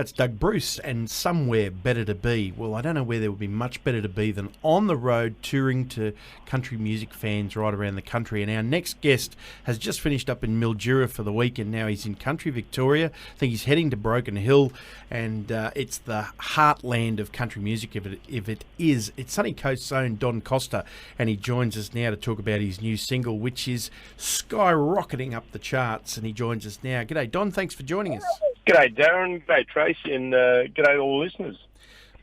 That's Doug Bruce and Somewhere Better to Be. Well, I don't know where there would be much better to be than on the road touring to country music fans right around the country. And our next guest has just finished up in Mildura for the week, and now he's in country Victoria. I think he's heading to Broken Hill, and it's the heartland of country music. If it is, it's Sunny Coast's own Don Costa, and he joins us now to talk about his new single, which is skyrocketing up the charts. And he joins us now. G'day, Don. Thanks for joining us. G'day, Darren. G'day, Tracy, and g'day all listeners.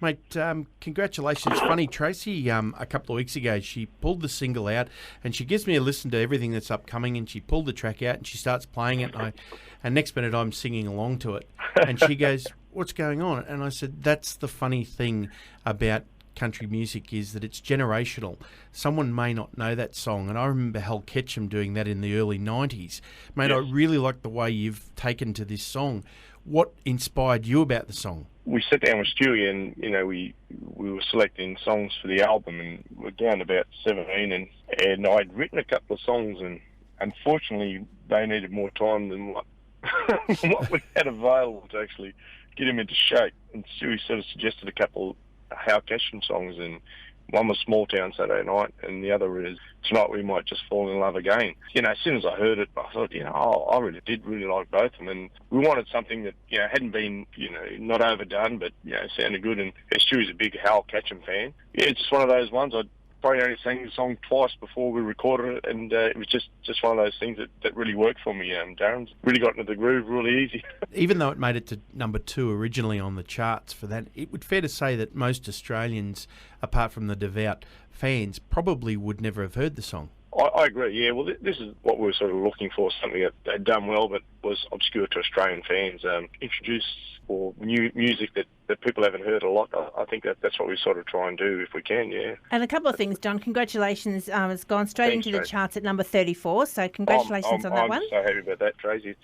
Mate, congratulations. Funny, Tracy, a couple of weeks ago, she pulled the single out, and she gives me a listen to everything that's upcoming, and she pulled the track out, and she starts playing it, and next minute I'm singing along to it. And she goes, "What's going on?" And I said, "That's the funny thing about country music, is that it's generational. Someone may not know that song, and I remember Hal Ketchum doing that in the early 90s. Mate, yes. I really like the way you've taken to this song. What inspired you about the song? We sat down with Stewie, and we were selecting songs for the album, and we're down about 17, and I'd written a couple of songs, and unfortunately they needed more time than what we had available to actually get them into shape. And Stewie sort of suggested a couple Hal Ketchum songs, and one was Small Town Saturday Night, and the other is Tonight We Might Just Fall in Love Again. As soon as I heard it, I thought, I really did like both of them, and we wanted something that, hadn't been, not overdone, but, sounded good. And Stewie's a big Hal Ketchum fan. Yeah, it's just one of those ones. I'd probably only sang the song twice before we recorded it, and it was just one of those things that really worked for me. Darren's really got into the groove really easy. Even though it made it to number 2 originally on the charts for that, it would fair to say that most Australians, apart from the devout fans, probably would never have heard the song. I agree, yeah. Well, this is what we were sort of looking for, something that had done well but was obscure to Australian fans. Introduce or new music that people haven't heard a lot. I think that's what we sort of try and do if we can, yeah. And a couple of things, Don. Congratulations. It's gone straight into the charts at number 34, so congratulations on that one. I'm so happy about that, Tracy.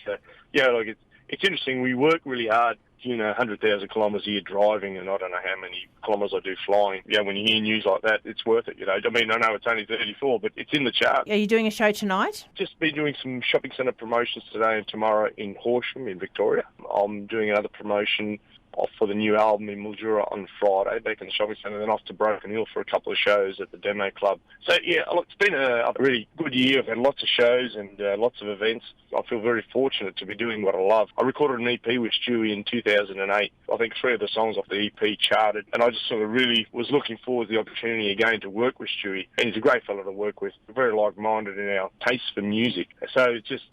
It's interesting. We work really hard, 100,000 kilometres a year driving, and I don't know how many kilometres I do flying. When you hear news like that, it's worth it, I mean, I know it's only 34, but it's in the chart. Are you doing a show tonight? Just been doing some shopping centre promotions today and tomorrow in Horsham in Victoria. I'm doing another promotion off for the new album in Mildura on Friday, back in the shopping centre, then off to Broken Hill for a couple of shows at the Demo Club. So, look, it's been a really good year. I've had lots of shows and lots of events. I feel very fortunate to be doing what I love. I recorded an EP with Stewie in 2008. I think 3 of the songs off the EP charted, and I just sort of really was looking forward to the opportunity again to work with Stewie. And he's a great fellow to work with. We're very like-minded in our taste for music. So it's just,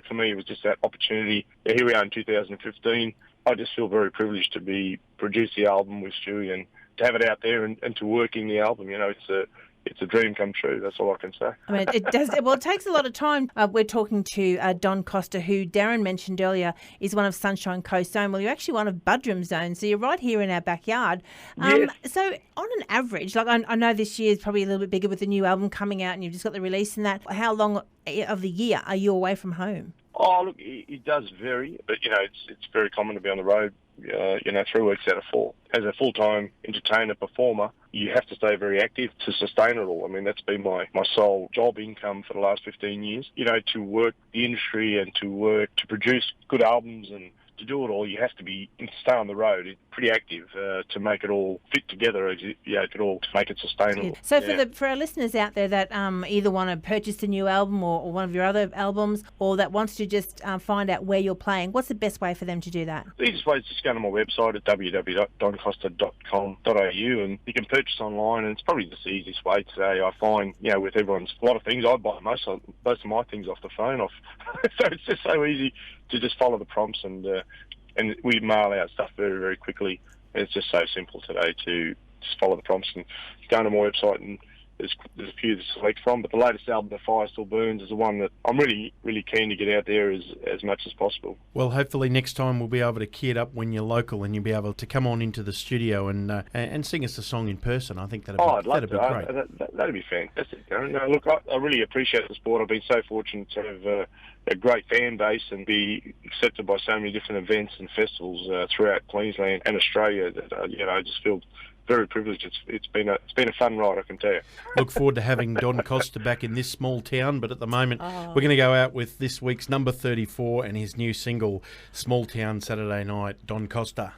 for me, it was just that opportunity. Here we are in 2015. I just feel very privileged to be produce the album with Stewie and to have it out there and to working the album. It's a dream come true. That's all I can say. I mean, it does. Well, it takes a lot of time. We're talking to Don Costa, who Darren mentioned earlier is one of Sunshine Coast Zone. Well, you're actually one of Budrum Zone, so you're right here in our backyard. Yes. So on an average, like I know this year is probably a little bit bigger with the new album coming out, and you've just got the release and that. How long of the year are you away from home? Oh, look, it does vary, but, it's very common to be on the road, 3 weeks out of 4. As a full-time entertainer, performer, you have to stay very active to sustain it all. I mean, that's been my sole job income for the last 15 years. To work the industry and to produce good albums and to do it all, you have to stay on the road. It's pretty active to make it all fit together, to make it sustainable. So for our listeners out there that either want to purchase a new album or one of your other albums, or that wants to just find out where you're playing, what's the best way for them to do that? The easiest way is just go to my website at www.doncosta.com.au, and you can purchase online, and it's probably just the easiest way today. I find, with everyone's a lot of things, I buy most of my things off the phone off. So it's just so easy to just follow the prompts, and we mail out stuff very, very quickly. And it's just so simple today to just follow the prompts and go on my website, and there's a few to select from. But the latest album, The Fire Still Burns, is the one that I'm really, really keen to get out there as much as possible. Well, hopefully next time we'll be able to key it up when you're local, and you'll be able to come on into the studio and sing us a song in person. I think that'd be great. That'd be fantastic. Look, I really appreciate the support. I've been so fortunate to have a great fan base and be accepted by so many different events and festivals throughout Queensland and Australia that I just feel very privileged. It's been a fun ride, I can tell you. Look forward to having Don Costa back in this small town, but at the moment we're going to go out with this week's number 34 and his new single, Small Town Saturday Night, Don Costa.